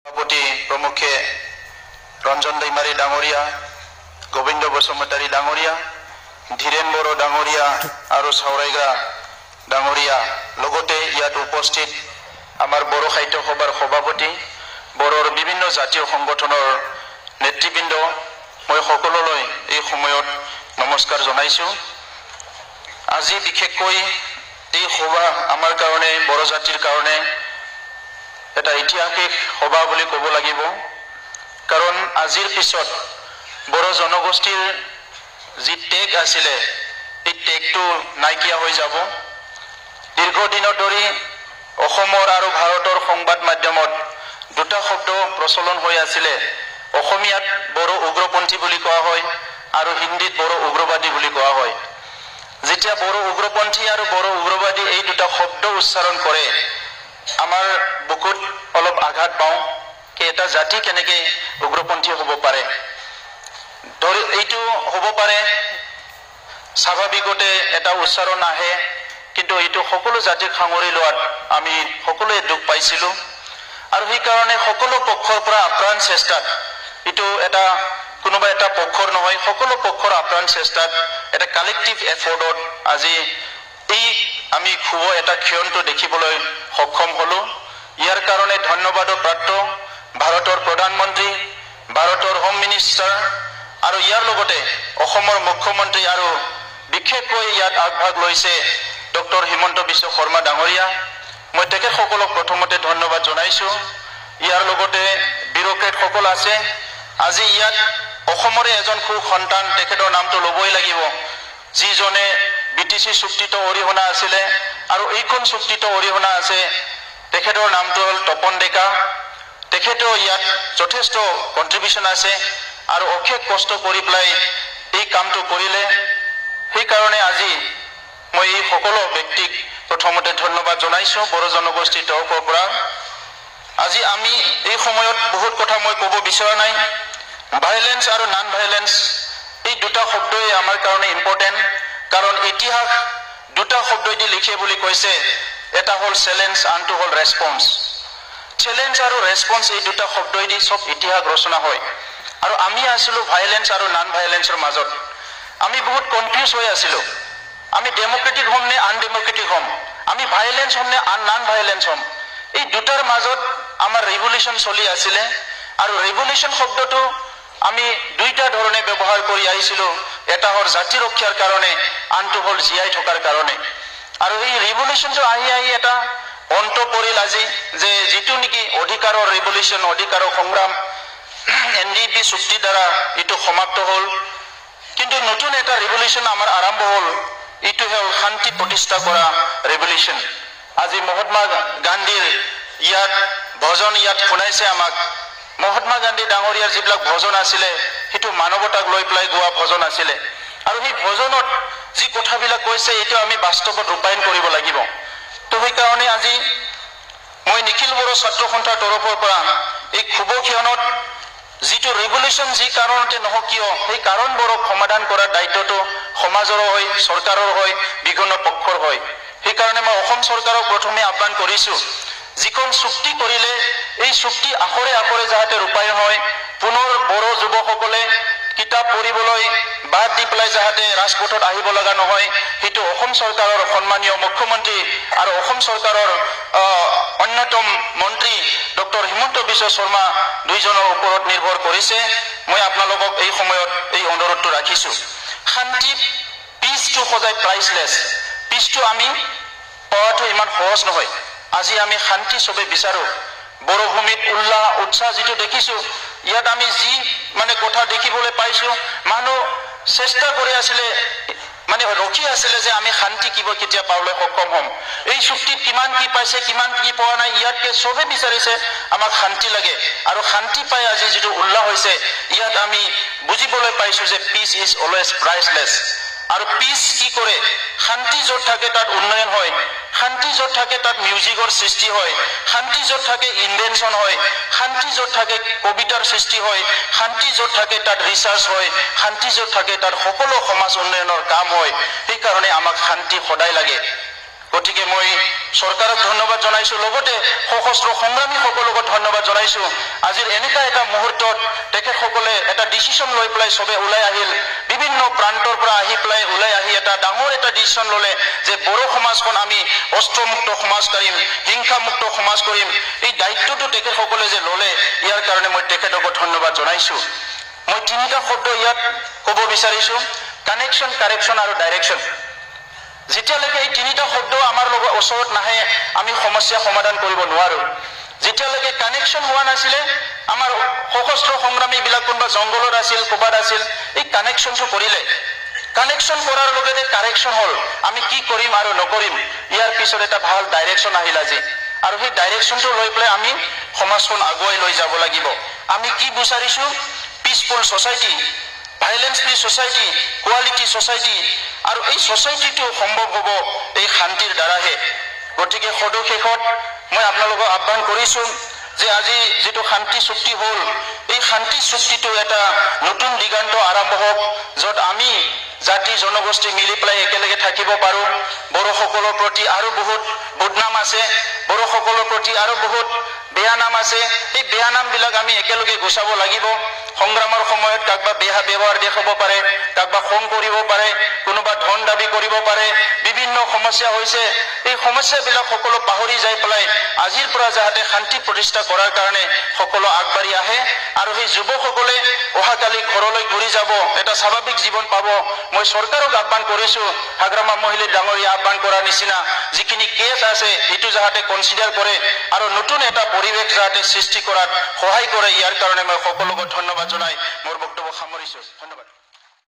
সভাপতি প্ৰমুখে ৰঞ্জন দৈমাৰী ডাঙৰীয়া, গোবিন্দ বসুমতাৰী ডাঙৰীয়া, ধীৰেন বড়ো ডাঙৰীয়া আৰু চাউৰাইগা ডাঙৰীয়া, লগতে ইয়াত উপস্থিত আমাৰ বড়ো সাহিত্য সভাৰ সভাপতি, বড়োৰ বিভিন্ন জাতীয় সংগঠনৰ নেতৃবৃন্দ, মই সকলোলৈ এই সময়ত নমস্কাৰ জনাইছোঁ। আজি বিশেষকৈ এই সভা আমাৰ কাৰণে, বড়ো জাতিৰ কাৰণে এটা ঐতিহাসিক সভা বুলি ক'ব লাগিব। কাৰণ আজিৰ পিছত বড়ো জনগোষ্ঠীৰ যি টেগ আছিলে, এই টেগটো নাইকিয়া হৈ যাব। দীৰ্ঘদিনৰ ধৰি অসমৰ আৰু ভাৰতৰ সংবাদ মাধ্যমত দুটা শব্দ প্ৰচলন হৈ আছিলে। অসমীয়াত বড়ো উগ্ৰপন্থী বুলি কোৱা হয় আৰু হিন্দীত বড়ো উগ্ৰবাদী বুলি কোৱা হয়। যেতিয়া বড়ো উগ্ৰপন্থী আৰু বড়ো উগ্ৰবাদী এই দুটা শব্দ উচ্চাৰণ কৰে, আমাৰ বুকুত অলপ আঘাত পাওঁ কি এটা জাতি কেনেকৈ উগ্ৰপন্থী হ'ব পাৰে। এইটো হ'ব পাৰে স্বাভাৱিকতে এটা উচ্চাৰণ আহে, কিন্তু এইটো সকলো জাতিক সাঙুৰি লোৱাত আমি সকলোৱে দুখ পাইছিলোঁ। আৰু সেইকাৰণে সকলো পক্ষৰ পৰা আপ্ৰাণ চেষ্টাত, এইটো এটা কোনোবা এটা পক্ষৰ নহয়, সকলো পক্ষৰ আপ্ৰাণ চেষ্টাত এটা কালেক্টিভ এফৰ্টত আজি এই আমি শুভ এটা ক্ষণটো দেখিবলৈ সক্ষম হ'লোঁ। ইয়াৰ কাৰণে ধন্যবাদৰ প্ৰাপ্ত ভাৰতৰ প্ৰধানমন্ত্ৰী, ভাৰতৰ হোম মিনিষ্টাৰ আৰু ইয়াৰ লগতে অসমৰ মুখ্যমন্ত্ৰী আৰু বিশেষকৈ ইয়াত আগভাগ লৈছে ডক্টৰ হিমন্ত বিশ্ব শৰ্মা ডাঙৰীয়া। মই তেখেতসকলক প্ৰথমতে ধন্যবাদ জনাইছোঁ। ইয়াৰ লগতে বিউৰ'ক্ৰেটসকল আছে। আজি ইয়াত অসমৰে এজন সু সন্তান, তেখেতৰ নামটো ল'বই লাগিব, যিজনে BTC চুক্তিত অৰিহণা আছিলে আৰু এইখন চুক্তিত অৰিহণা আছে। তেখেতৰ নামটো হ'ল তপন ডেকা। তেখেতেও ইয়াত যথেষ্ট কণ্ট্ৰিবিউশ্যন আছে আৰু অশেষ কষ্ট কৰি পেলাই এই কামটো কৰিলে। সেইকাৰণে আজি মই এই সকলো ব্যক্তিক প্ৰথমতে ধন্যবাদ জনাইছোঁ বড়ো জনগোষ্ঠীৰ তৰফৰ পৰা। আজি আমি এই সময়ত বহুত কথা মই ক'ব বিচৰা নাই। ভাইলেন্স আৰু নন ভাইলেন্স এই দুটা শব্দই আমাৰ কাৰণে ইম্পৰ্টেণ্ট। কাৰণ ইতিহাস দুটা শব্দই দি লিখে বুলি কৈছে, এটা হ'ল চেলেঞ্জ, আনটো হ'ল ৰেছপন্স। চেলেঞ্জ আৰু ৰেছপন্স এই দুটা শব্দই দি চব ইতিহাস ৰচনা হয়। আৰু আমি আছিলোঁ ভাইলেন্স আৰু নন ভাইলেন্সৰ মাজত। আমি বহুত কনফিউজ হৈ আছিলোঁ। আমি ডেম'ক্ৰেটিক হ'ম নে আনডেম'ক্ৰেটিক হ'ম, আমি ভাইলেন্স হ'ম নে নন ভাইলেন্স হ'ম, এই দুটাৰ মাজত আমাৰ ৰিভলিউশ্যন চলি আছিলে। আৰু ৰিভলিউশ্যন শব্দটো আমি দুইটা ধৰণে ব্যৱহাৰ কৰি আহিছিলোঁ। এটা হ'ল জাতি ৰক্ষাৰ কাৰণে, আনটো হ'ল জীয়াই থকাৰ কাৰণে। আৰু এই ৰিভলিউশ্যনটো আহি আহি এটা অন্ত পৰিল আজি, যে যিটো নেকি অধিকাৰৰ ৰিভলিউশ্যন, অধিকাৰৰ সংগ্ৰাম NDP চুক্তিৰ দ্বাৰা এইটো সমাপ্ত হ'ল। কিন্তু নতুন এটা ৰিভলিউশ্যন আমাৰ আৰম্ভ হ'ল, এইটো হ'ল শান্তি প্ৰতিষ্ঠা কৰা ৰিভলিউশ্যন। আজি মহাত্মা গান্ধীৰ ইয়াত ভজন ইয়াত শুনাইছে আমাক। মহাত্মা গান্ধী ডাঙৰীয়াৰ যিবিলাক ভজন আছিলে, সেইটো মানৱতাক লৈ পেলাই গোৱা ভজন আছিলে। আৰু সেই ভজনত যি কথাবিলাক কৈছে, এইটো আমি বাস্তৱত ৰূপায়ণ কৰিব লাগিব। তো সেইকাৰণে আজি মই নিখিল বড়ো ছাত্ৰ সন্থাৰ তৰফৰ পৰা এই শুভ ক্ষণত যিটো ৰিভলিউশ্যন যি কাৰণতে নহওক কিয়, সেই কাৰণবোৰক সমাধান কৰাৰ দায়িত্বটো সমাজৰো হয়, চৰকাৰৰ হয়, বিভিন্ন পক্ষৰ হয়। সেইকাৰণে মই অসম চৰকাৰক প্ৰথমে আহ্বান কৰিছোঁ, যিখন চুক্তি কৰিলে এই চুক্তি আখৰে আখৰে যাতে ৰূপায়ণ হয়। পুনৰ বড়ো যুৱকসকলে কিতাপ পঢ়িবলৈ বাদ দি পেলাই যাতে ৰাজপথত আহিব লগা নহয়, সেইটো অসম চৰকাৰৰ সন্মানীয় মুখ্যমন্ত্ৰী আৰু অসম চৰকাৰৰ অন্যতম মন্ত্ৰী ডক্টৰ হিমন্ত বিশ্ব শৰ্মা দুইজনৰ ওপৰত নিৰ্ভৰ কৰিছে। মই আপোনালোকক এই সময়ত এই অনুৰোধটো ৰাখিছোঁ। শান্তি, পিচটো সদায় প্ৰাইচলেছ। পিচটো আমি পোৱাটো ইমান সহজ নহয়। আজি আমি শান্তি চবেই বিচাৰোঁ। বড়ো ভূমিত উল্লাহ উৎসাহ যিটো দেখিছোঁ, ইয়াত আমি যি মানে কথা দেখিবলৈ পাইছোঁ, মানুহ চেষ্টা কৰি আছিলে, মানে ৰখি আছিলে যে আমি শান্তি কেতিয়া পাবলৈ সক্ষম হ'ম। এই চুক্তিত কিমান কি পাইছে, কিমান কি পোৱা নাই, ইয়াতকে চবে বিচাৰিছে আমাক শান্তি লাগে। আৰু শান্তি পাই আজি যিটো উল্লাহ হৈছে, ইয়াত আমি বুজিবলৈ পাইছোঁ যে পিচ ইজ অলৱেজ প্ৰাইচলেছ। আৰু পিচ কি কৰে, শান্তি য'ত থাকে তাত উন্নয়ন হয়, শান্তি য'ত থাকে তাত মিউজিকৰ সৃষ্টি হয়, শান্তি য'ত থাকে ইনভেনশ্যন হয়, শান্তি য'ত থাকে কবিতাৰ সৃষ্টি হয়, শান্তি য'ত থাকে তাত ৰিচাৰ্চ হয়, শান্তি য'ত থাকে তাত সকলো সমাজ উন্নয়নৰ কাম হয়। সেইকাৰণে আমাক শান্তি সদায় লাগে। গতিকে মই চৰকাৰক ধন্যবাদ জনাইছো, লগতে সশস্ত্ৰ সংগ্ৰামীসকলক ধন্যবাদ জনাইছো। আজিৰ এনেকুৱা এটা মুহূৰ্তত তেখেতসকলে এটা ডিচিশ্যন লৈ পেলাই চবে ওলাই আহিল, বিভিন্ন প্ৰান্তৰ পৰা আহি পেলাই ওলাই আহি এটা ডাঙৰ এটা ডিচিশ্যন ল'লে যে বড়ো সমাজখন আমি অস্ত্ৰমুক্ত সমাজ কৰিম, হিংসামুক্ত সমাজ কৰিম। এই দায়িত্বটো তেখেতসকলে যে ল'লে, ইয়াৰ কাৰণে মই তেখেতক ধন্যবাদ জনাইছো। মই তিনিটা শব্দ ইয়াত ক'ব বিচাৰিছো, কানেকশ্যন, কাৰেকশ্যন আৰু ডাইৰেকশ্যন। যেতিয়ালৈকে এই তিনিটা শব্দ আমাৰ লগত ওচৰত নাহে আমি সমস্যা সমাধান কৰিব নোৱাৰো। যেতিয়ালৈকে কানেকশ্যন হোৱা নাছিলে, আমাৰ সশস্ত্ৰ সংগ্ৰামীবিলাক কোনোবা জংঘলত আছিল, ক'ৰবাত আছিল, এই কানেকশ্যনটো কৰিলে, কানেকশ্যন কৰাৰ লগতে কাৰেকশ্যন হ'ল, আমি কি কৰিম আৰু নকৰিম, ইয়াৰ পিছত এটা ভাল ডাইৰেকশ্যন আহিল আজি। আৰু সেই ডাইৰেকশ্যনটো লৈ পেলাই আমি সমাজখন আগুৱাই লৈ যাব লাগিব। আমি কি বিচাৰিছো? Peaceful society, violence free society, quality society. আৰু এই ছ'চাইটিটো সম্ভৱ হ'ব এই শান্তিৰ দ্বাৰাহে। গতিকে সদশেষত মই আপোনালোকক আহ্বান কৰিছো যে আজি যিটো শান্তি চুক্তি হ'ল, এই শান্তি চুক্তিটো এটা নতুন দিগান্ত আৰম্ভ হওক, য'ত আমি জাতি জনগোষ্ঠী মিলি পেলাই একেলগে থাকিব পাৰোঁ। বড়োসকলৰ প্ৰতি আৰু বহুত বদনাম আছে, বড়োসকলৰ প্ৰতি আৰু বহুত বেয়া নাম আছে। এই বেয়া নামবিলাক আমি একেলগে গুচাব লাগিব। সংগ্ৰামৰ সময়ত কাৰোবাক বেয়া ব্যৱহাৰ দেখাব পাৰে, কাৰোবাক খং কৰিব পাৰে, কোনোবা ধন দাবী কৰিব পাৰে, বিভিন্ন সমস্যা হৈছে। এই সমস্যাবিলাক সকলো পাহৰি যাই পেলাই আজিৰ পৰা যাতে শান্তি প্ৰতিষ্ঠা কৰাৰ কাৰণে সকলো আগবাঢ়ি আহে। আৰু সেই যুৱকসকলে অহাকালি ঘৰলৈ ঘূৰি যাব, এটা স্বাভাৱিক জীৱন পাব। মই চৰকাৰক আহ্বান কৰিছো, হাগ্ৰামা মহিলা ডাঙৰীয়া আহ্বান কৰাৰ নিচিনা যিখিনি কেছ আছে সেইটো যাতে কনচিডাৰ কৰে আৰু নতুন এটা পৰিৱেশ যাতে সৃষ্টি কৰাত সহায় কৰে। ইয়াৰ কাৰণে মই সকলোকে ধন্যবাদ জনাই মোৰ বক্তব্য সামৰিছো। ধন্যবাদ।